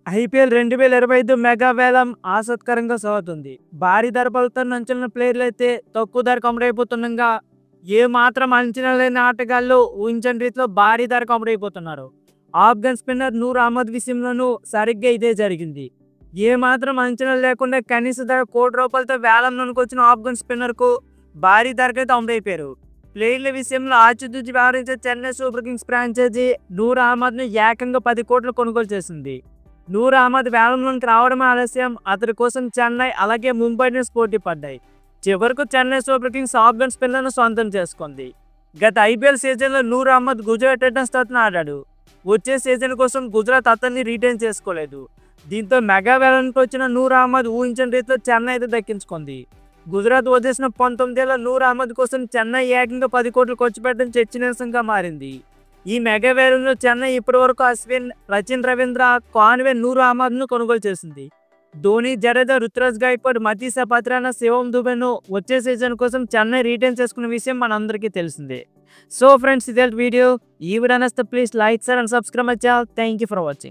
IPL 2025 mega వేలం ఆసక్తికరంగా సాగుతుంది. భారీ ధరలతో అంచనా ప్లేయర్లయితే తక్కువ ధరకు అమ్ముడైపోతుండగా ఏ మాత్రం అంచనా లేని ఆటగాళ్లు ఊహించని రీతిలో భారీ ధరకు అమ్ముడైపోతున్నారు. ఆఫ్ఘన్ స్పిన్నర్ నూర్ అహ్మద్ విషయంలోనూ సరిగ్గా ఇదే జరిగింది. ఏ మాత్రం అంచనా లేకుండా కనీస ధర ₹1,00,00,000 వేలంలోనికి వచ్చిన ఆఫ్ఘన్ స్పిన్నర్కు భారీ ధరకైతే అమ్ముడైపోయారు. ప్లేయర్ల విషయంలో ఆచితూచి వ్యవహరించే Chennai Super Kings franchise Noor అహ్మద్ను ఏకంగా 10 కోట్లు కొనుగోలు చేసింది. నూర్ అహ్మద్ వేలంలోకి రావడమే ఆలస్యం. అతడి కోసం చెన్నై అలాగే ముంబై ఇండియన్స్ పోటీ పడ్డాయి. చివరకు చెన్నై సూపర్ కింగ్స్ ఆఫ్ఘన్ స్పిన్నర్ను సొంతం చేసుకుంది. గత ఐపీఎల్ సీజన్లో నూర్ అహ్మద్ గుజరాత్ టైటన్స్ తరఫున ఆడాడు. వచ్చే సీజన్ కోసం గుజరాత్ అతన్ని రిటైన్ చేసుకోలేదు. దీంతో మెగా వేలానికి వచ్చిన నూర్ అహ్మద్ ఊహించని రీతిలో చెన్నై అయితే దక్కించుకుంది. గుజరాత్ వదిలేసిన 19 ఏళ్ల నూర్ అహ్మద్ కోసం చెన్నై ఏకంగా 10 కోట్లు ఖర్చు పెట్టడం చర్చనీయాంశంగా మారింది. ఈ మెగా వేలంలో చెన్నై ఇప్పటివరకు అశ్విన్, రచిన్ రవీంద్ర, కాన్వే, నూర్ అహ్మద్ను కొనుగోలు చేసింది. ధోని, జడేజా, రుతురాజ్ గైక్వాడ్, మతీసా పత్రానా, శివం దుబేను వచ్చే సీజన్ కోసం చెన్నై రిటైన్ చేసుకున్న విషయం మనందరికీ తెలిసిందే. సో ఫ్రెండ్స్, ఇదే వీడియో. ఈ వీడియో నచ్చితే please like, share and subscribe my channel. Thank you for watching.